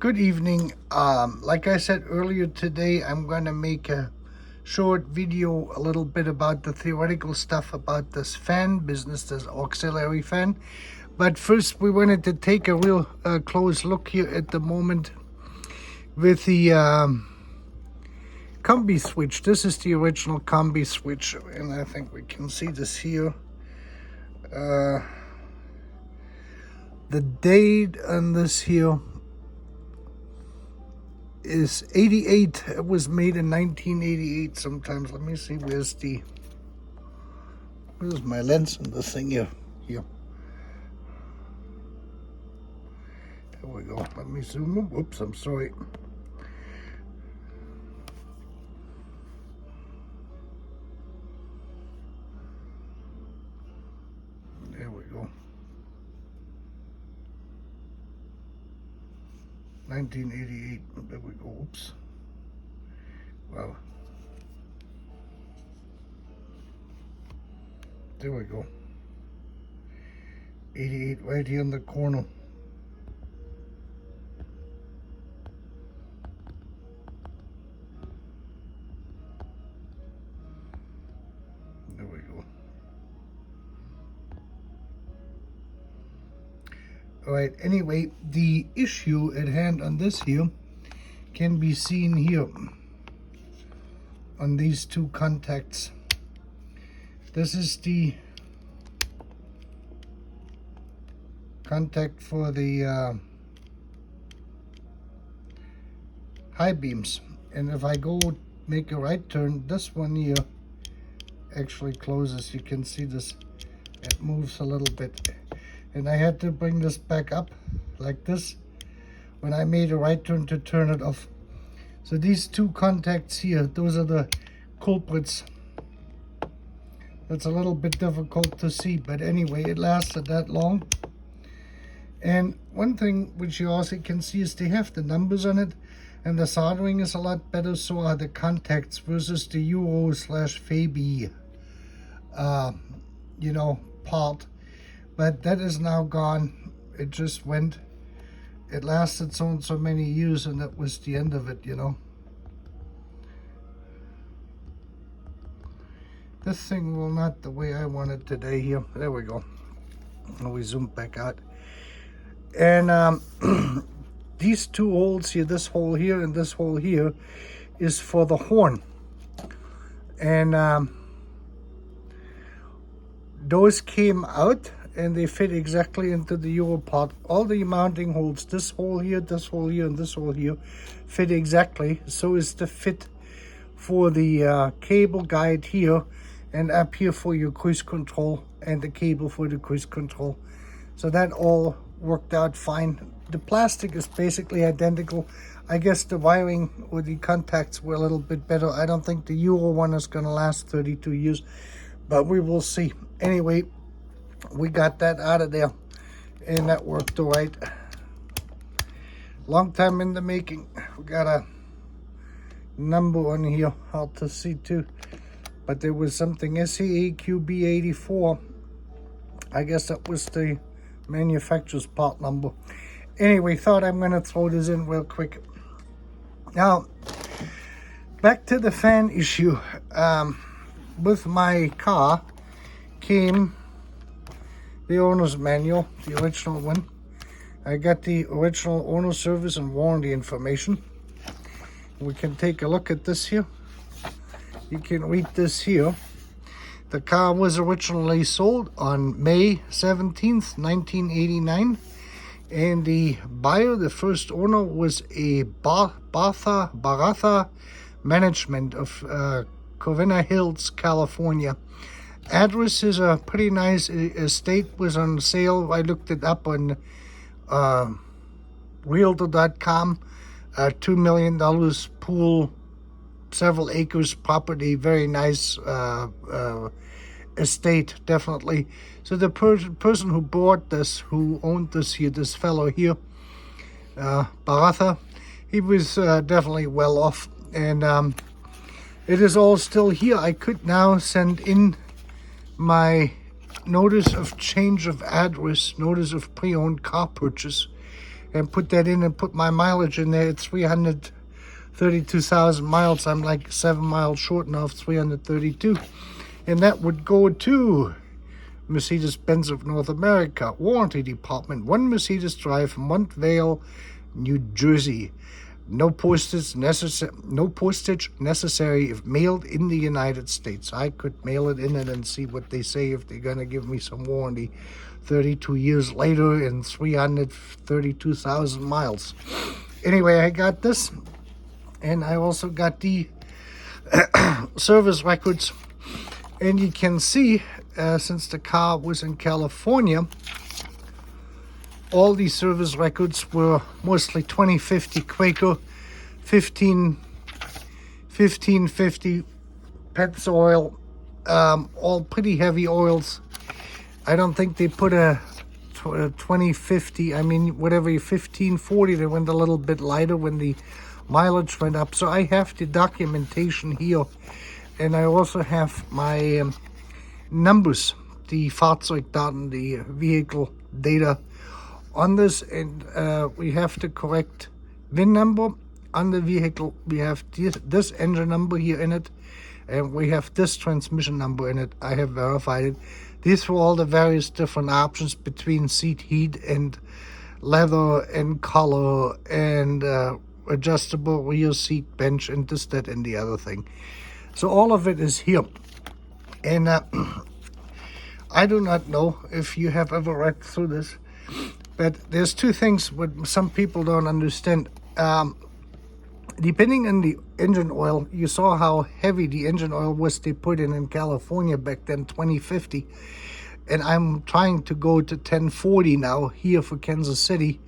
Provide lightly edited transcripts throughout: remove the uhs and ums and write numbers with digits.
Good evening. Like I said earlier today, I'm going to make a short video a little bit about the theoretical stuff about this fan business, this auxiliary fan. But first we wanted to take a real close look here at the moment with the Combi Switch. This is the original Combi Switch, and I think we can see this here. The date on this here is 88. It was made in 1988 sometimes. Let me see, where's my lens on this thing here? Here we go. Let me zoom in. Whoops, I'm sorry. There we go. 1988. There we go. Oops. Wow. There we go. 88 right here in the corner. There we go. All right, anyway, the issue at hand on this here can be seen here on these two contacts. This is the contact for the high beams, and if I go make a right turn, this one here actually closes. You can see this, it moves a little bit. And I had to bring this back up like this when I made a right turn to turn it off. So these two contacts here, those are the culprits. That's a little bit difficult to see, but anyway, it lasted that long. And one thing which you also can see is they have the numbers on it, and the soldering is a lot better, so are the contacts versus the Euro/Fabi part. But that is now gone. It just went. It lasted so and so many years, and that was the end of it, you know. This thing will not the way I want it today here. There we go. And we zoom back out. And these two holes here, this hole here and this hole here, is for the horn. And those came out, and they fit exactly into the Euro part. All the mounting holes, this hole here, and this hole here, fit exactly. So is the fit for the cable guide here, and up here for your cruise control, and the cable for the cruise control. So that all worked out fine. The plastic is basically identical. I guess the wiring or the contacts were a little bit better. I don't think the Euro one is going to last 32 years, but we will see. Anyway, we got that out of there, and that worked all right. Long time in the making. We got a number on here, hard to see too, but there was something SAAQB84. I guess that was the manufacturer's part number. Anyway, thought I'm gonna throw this in real quick. Now, back to the fan issue. With my car came the owner's manual, the original one. I got the original owner service and warranty information. We can take a look at this here. You can read this here. The car was originally sold on May 17th, 1989. And the buyer, the first owner, was a Baratha Management of Covina Hills, California. Address is a pretty nice estate, was on sale. I looked it up on realtor.com. $2 million pool, several acres property, very nice estate, definitely. So the person who bought this, who owned this here, this fellow here, Baratha, he was definitely well off. And it is all still here. I could now send in my notice of change of address, notice of pre-owned car purchase, and put that in and put my mileage in there at 332,000 miles. I'm like 7 miles short now of 332. And that would go to Mercedes-Benz of North America, Warranty Department, 1 Mercedes Drive, Montvale, New Jersey. No postage necessary if mailed in the United States. I could mail it in and see what they say if they're going to give me some warranty 32 years later and 332,000 miles. Anyway, I got this, and I also got the service records. And you can see, since the car was in California, all these service records were mostly 2050 Quaker, 1550 Pennzoil, all pretty heavy oils. I don't think they put a 2050, I mean, whatever, 1540, they went a little bit lighter when the mileage went up. So I have the documentation here, and I also have my numbers, the Fahrzeugdaten, the vehicle data on this, and we have the correct VIN number on the vehicle. We have this engine number here in it, and we have this transmission number in it. I have verified it. These were all the various different options between seat heat and leather and color and adjustable rear seat bench and this, that, and the other thing. So all of it is here. And I do not know if you have ever read through this, but there's two things what some people don't understand. Depending on the engine oil, you saw how heavy the engine oil was they put in California back then, 2050. And I'm trying to go to 1040 now here for Kansas City.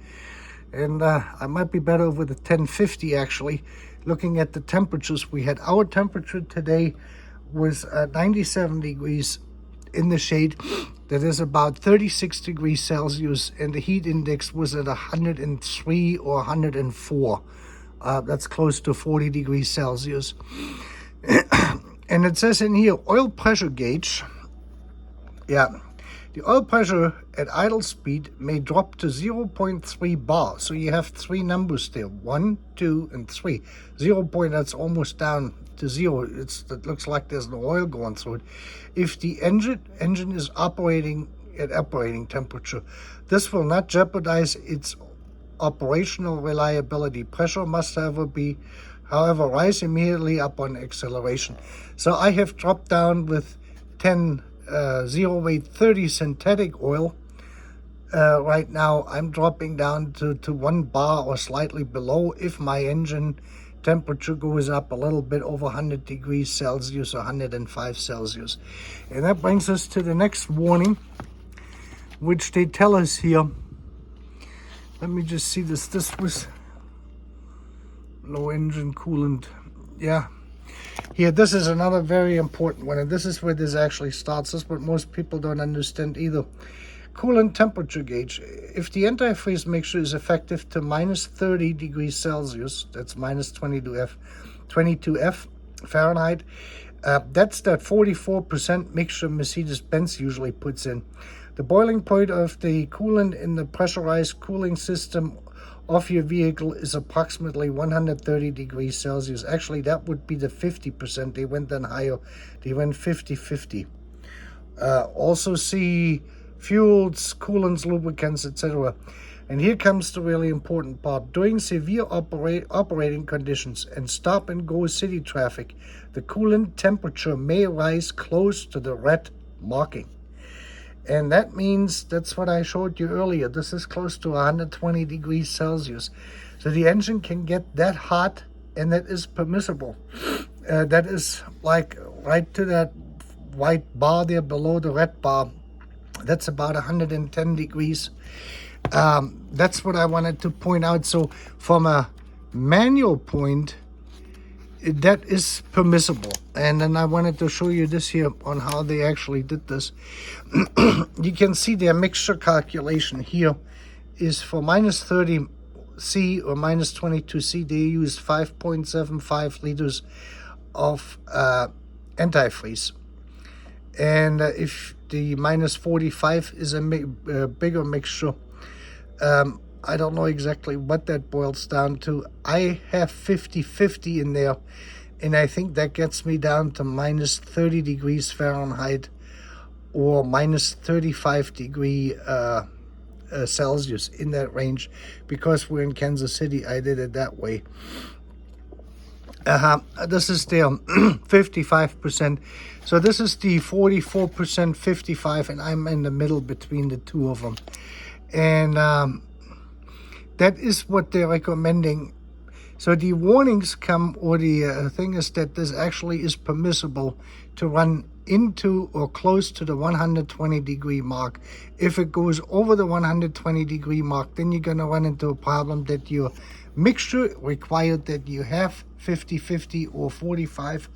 And I might be better with the 1050 actually. Looking at the temperatures we had, our temperature today was 97 degrees in the shade. That is about 36 degrees Celsius, and the heat index was at 103 or 104. That's close to 40 degrees Celsius. And it says in here, oil pressure gauge. Yeah, the oil pressure at idle speed may drop to 0.3 bar. So you have 3 numbers there, 1, 2, and 3. 0 point, that's almost down to 0. It looks like there's no oil going through it. If the engine is operating at operating temperature, this will not jeopardize its operational reliability. Pressure must however, rise immediately upon acceleration. So I have dropped down with 10 0-weight 30 synthetic oil. Right now I'm dropping down to 1 bar or slightly below if my engine temperature goes up a little bit over 100 degrees Celsius or 105 Celsius. And that brings us to the next warning, which they tell us here. Let me just see this. This was low engine coolant. Yeah. Here, this is another very important one, and this is where this actually starts. This is what most people don't understand either. Coolant temperature gauge. If the antifreeze mixture is effective to minus 30 degrees Celsius, that's minus 22 Fahrenheit, that's that 44% mixture Mercedes-Benz usually puts in. The boiling point of the coolant in the pressurized cooling system of your vehicle is approximately 130 degrees Celsius. Actually, that would be the 50%. They went then higher. They went 50-50. Also see fuels, coolants, lubricants, etc. And here comes the really important part. During severe operating conditions and stop-and-go city traffic, the coolant temperature may rise close to the red marking. And that means, that's what I showed you earlier, this is close to 120 degrees Celsius. So the engine can get that hot, and that is permissible. That is like right to that white bar there below the red bar. That's about 110 degrees. That's what I wanted to point out. So from a manual point, that is permissible. And then I wanted to show you this here on how they actually did this. You can see their mixture calculation here is for minus 30 C or minus 22 C. They used 5.75 liters of antifreeze. And if the minus 45 is a bigger mixture, I don't know exactly what that boils down to. I have 50-50 in there, and I think that gets me down to minus 30 degrees Fahrenheit or minus 35 degree Celsius, in that range. Because we're in Kansas City, I did it that way. This is the 55%. So this is the 44%, 55, and I'm in the middle between the two of them. And that is what they're recommending. So the warnings come, or the thing is that this actually is permissible to run into or close to the 120 degree mark. If it goes over the 120 degree mark, then you're going to run into a problem that your mixture required that you have 50-50 or 45%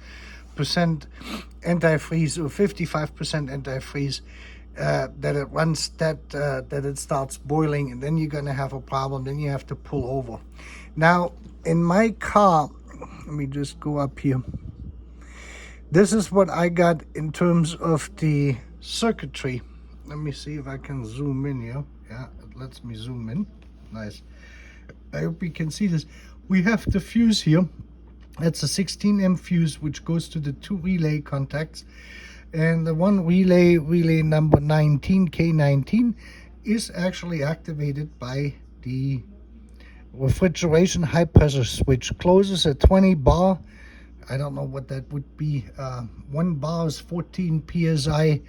antifreeze or 55% antifreeze. That it runs, that it starts boiling, and then you're going to have a problem. Then you have to pull over. Now, in my car, let me just go up here. This is what I got in terms of the circuitry. Let me see if I can zoom in here. Yeah, it lets me zoom in. Nice. I hope you can see this. We have the fuse here. That's a 16 amp fuse, which goes to the two relay contacts. And the one relay number 19, K19, is actually activated by the refrigeration high pressure switch. Closes at 20 bar. I don't know what that would be. 1 bar is 14 psi.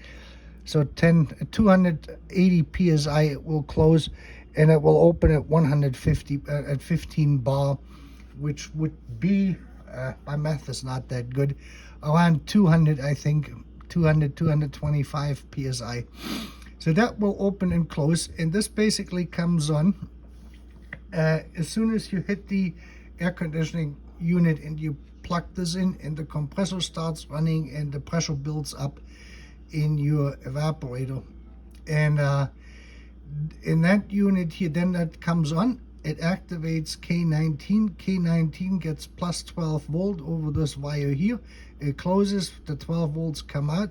So 280 psi it will close, and it will open at 150 at 15 bar, which would be, my math is not that good, around 200, I think. 225 psi. So that will open and close, and this basically comes on as soon as you hit the air conditioning unit and you plug this in, and the compressor starts running and the pressure builds up in your evaporator. And in that unit here, then that comes on, it activates K19. K19 gets plus 12 volt over this wire here. It closes, the 12 volts come out,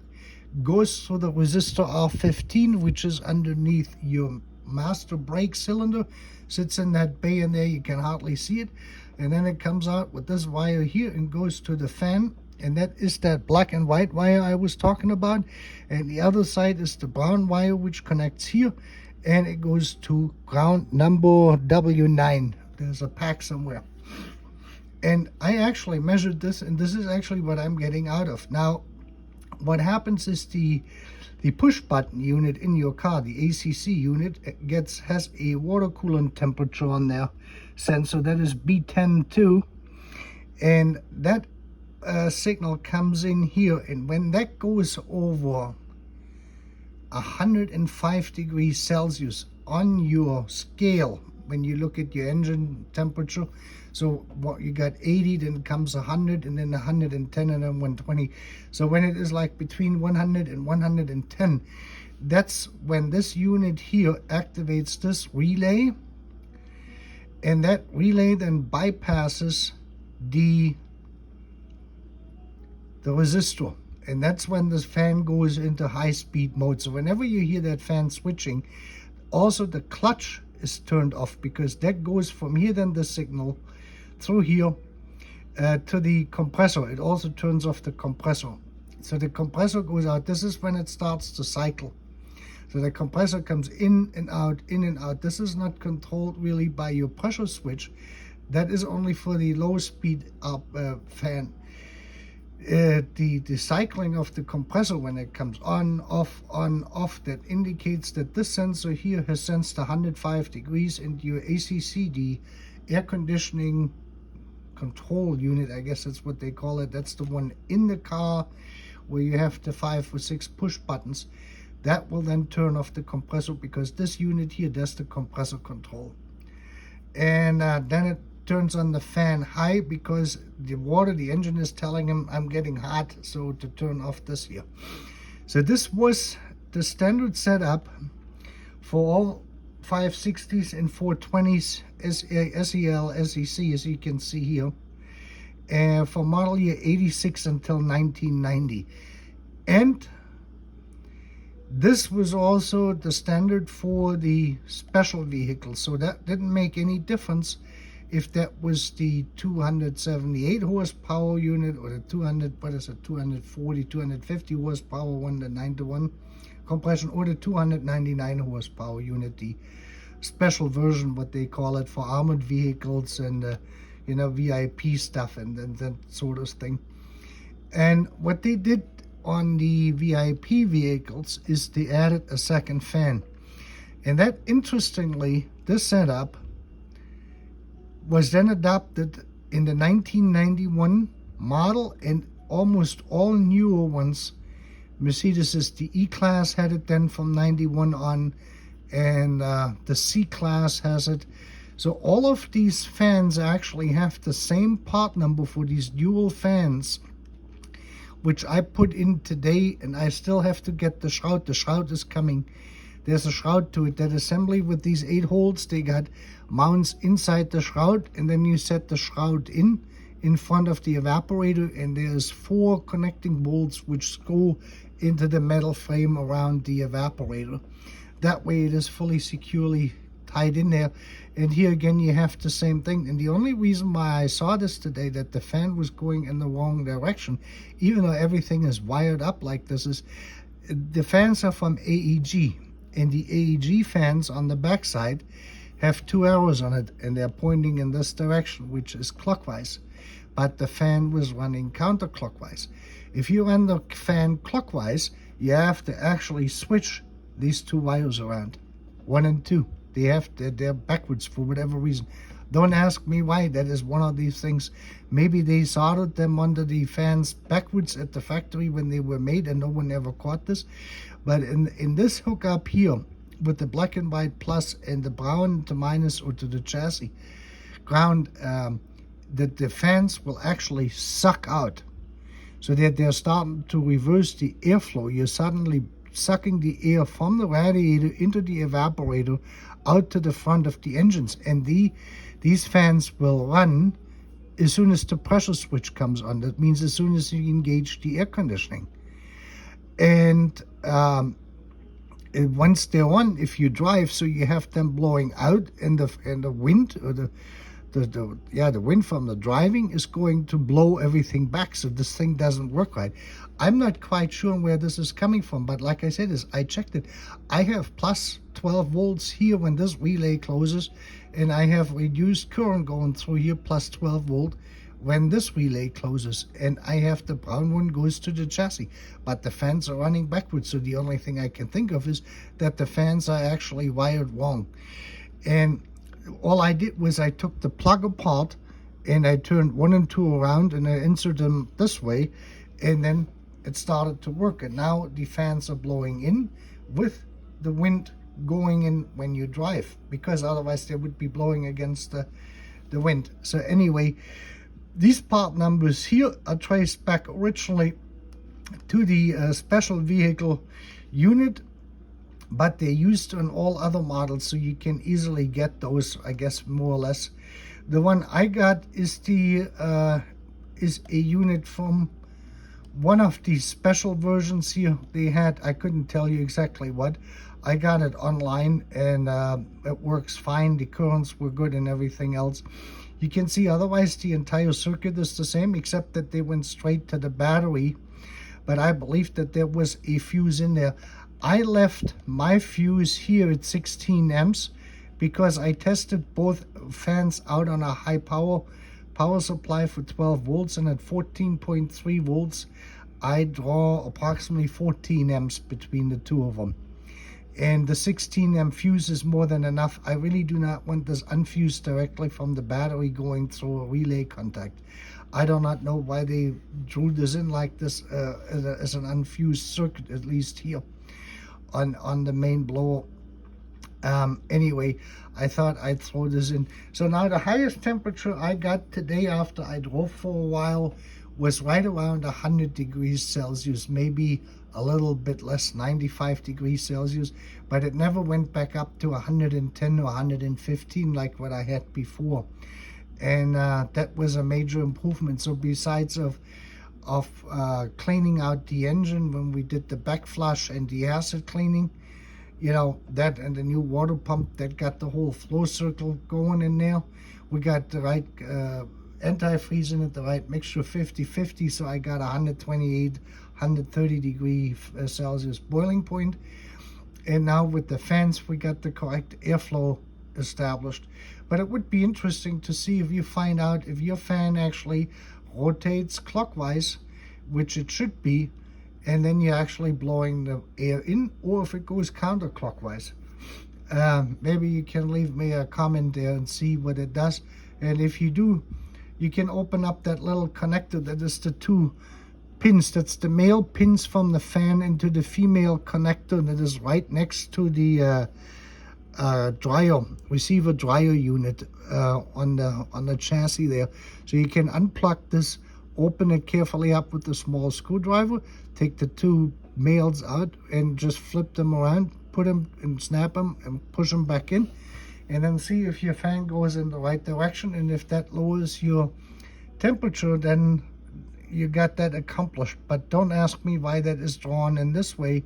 goes through the resistor R15, which is underneath your master brake cylinder, sits in that bay in there, you can hardly see it. And then it comes out with this wire here and goes to the fan, and that is that black and white wire I was talking about. And the other side is the brown wire, which connects here, and it goes to ground number W9. There's a pack somewhere. And I actually measured this, and this is actually what I'm getting out of. Now, what happens is the push button unit in your car, the ACC unit, has a water coolant temperature on their sensor. That is B10 too. And that signal comes in here, and when that goes over 105 degrees Celsius on your scale, when you look at your engine temperature, so what you got 80, then it comes 100, and then 110, and then 120. So when it is like between 100 and 110, that's when this unit here activates this relay, and that relay then bypasses the resistor, and that's when this fan goes into high-speed mode. So whenever you hear that fan switching, also the clutch is turned off, because that goes from here, then the signal through here to the compressor. It also turns off the compressor. So the compressor goes out. This is when it starts to cycle. So the compressor comes in and out, in and out. This is not controlled really by your pressure switch. That is only for the low speed fan. The cycling of the compressor, when it comes on, off, that indicates that this sensor here has sensed 105 degrees, and your ACC, the air conditioning control unit, I guess that's what they call it, that's the one in the car where you have the 5 or 6 push buttons. That will then turn off the compressor, because this unit here does the compressor control. And then it turns on the fan high, because the engine is telling him I'm getting hot, so to turn off this here. So this was the standard setup for all 560s and 420s, SEL, SEC, as you can see here, and for model year 86 until 1990. And This was also the standard for the special vehicles, so that didn't make any difference if that was the 278 horsepower unit or the 240, 250 horsepower one, the 9-to-1 compression, or the 299 horsepower unit, the special version, what they call it, for armored vehicles and VIP stuff and that sort of thing. And what they did on the VIP vehicles is they added a second fan. And that, interestingly, this setup was then adopted in the 1991 model, and almost all newer ones. Mercedes's the E-Class had it then from 91 on, and the C-Class has it. So all of these fans actually have the same part number for these dual fans, which I put in today, and I still have to get the shroud. The shroud is coming. There's a shroud to it. That assembly with these 8 holes, they got mounts inside the shroud, and then you set the shroud in front of the evaporator, and there's 4 connecting bolts which go into the metal frame around the evaporator. That way it is fully securely tied in there. And here again you have the same thing. And the only reason why I saw this today, that the fan was going in the wrong direction, even though everything is wired up like this, is the fans are from AEG, and the AEG fans on the backside have 2 arrows on it, and they're pointing in this direction, which is clockwise, but the fan was running counterclockwise. If you run the fan clockwise, you have to actually switch these 2 wires around, 1 and 2. They're backwards for whatever reason. Don't ask me why. That is one of these things. Maybe they soldered them under the fans backwards at the factory when they were made, and no one ever caught this. But in this hookup here, with the black and white plus and the brown to minus or to the chassis ground, that the fans will actually suck out, so that they're starting to reverse the airflow. You're suddenly sucking the air from the radiator into the evaporator out to the front of the engines, and these fans will run as soon as the pressure switch comes on. That means as soon as you engage the air conditioning. And once they're on, if you drive, so you have them blowing out, and the wind, or the wind from the driving is going to blow everything back, so this thing doesn't work right. I'm not quite sure where this is coming from, but like I said, I checked it. I have plus 12 volts here when this relay closes, and I have reduced current going through here, plus 12 volt when this relay closes, and I have the brown one goes to the chassis, but the fans are running backwards. So the only thing I can think of is that the fans are actually wired wrong. And all I did was I took the plug apart, and I turned 1 and 2 around, and I inserted them this way, and then it started to work. And now the fans are blowing in with the wind going in when you drive, because otherwise they would be blowing against the wind. So anyway, these part numbers here are traced back originally to the special vehicle unit, but they're used on all other models, so you can easily get those, I guess, more or less. The one I got is a unit from one of the special versions here they had. I couldn't tell you exactly what. I got it online, and it works fine. The currents were good and everything else. You can see otherwise the entire circuit is the same, except that they went straight to the battery. But I believe that there was a fuse in there. I left my fuse here at 16 amps because I tested both fans out on a high power supply for 12 volts, and at 14.3 volts I draw approximately 14 amps between the two of them. And the 16 amp fuse is more than enough. I really do not want this unfused directly from the battery going through a relay contact. I do not know why they drew this in like this as an unfused circuit, at least here on the main blower. Anyway, I thought I'd throw this in. So now the highest temperature I got today after I drove for a while was right around 100 degrees Celsius, maybe a little bit less, 95 degrees Celsius, but it never went back up to 110 or 115 like what I had before. And that was a major improvement. So besides of of cleaning out the engine when we did the backflush and the acid cleaning. You know, that and the new water pump that got the whole flow circle going in there. We got the right antifreeze in it, the right mixture, 50-50, so I got 128, 130 degree Celsius boiling point. And now with the fans, we got the correct airflow established. But it would be interesting to see if you find out if your fan actually rotates clockwise, which it should be, and then you're actually blowing the air in, or if it goes counterclockwise. Maybe you can leave me a comment there and see what it does. And if you do, you can open up that little connector that is the two pins. That's the male pins from the fan into the female connector that is right next to the receiver dryer unit on the chassis there. So you can unplug this, open it carefully up with a small screwdriver, take the two males out and just flip them around, put them and snap them and push them back in, and then see if your fan goes in the right direction. And if that lowers your temperature, then you got that accomplished. But don't ask me why that is drawn in this way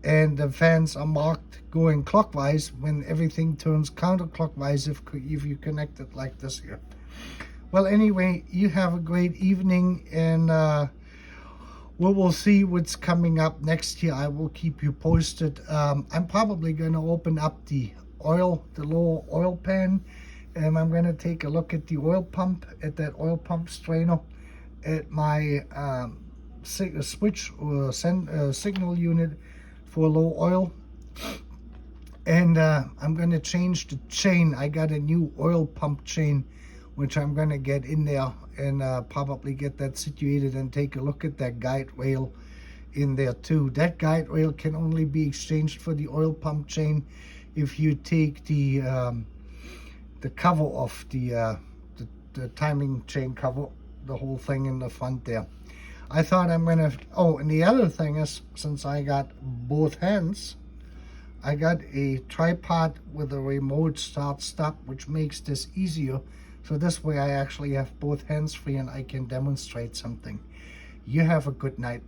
and the fans are marked going clockwise when everything turns counterclockwise if you connect it like this here. Well, anyway, you have a great evening, and we will see what's coming up next year. I will keep you posted. I'm probably going to open up the lower oil pan, and I'm going to take a look at the oil pump, at that oil pump strainer, at my switch or signal unit for low oil. And I'm going to change the chain. I got a new oil pump chain, which I'm going to get in there and probably get that situated and take a look at that guide rail in there too. That guide rail can only be exchanged for the oil pump chain if you take the cover off, the timing chain cover, the whole thing in the front there. I thought I'm going to, oh, and the other thing is, since I got both hands, I got a tripod with a remote start-stop, which makes this easier. So this way I actually have both hands free and I can demonstrate something. You have a good night.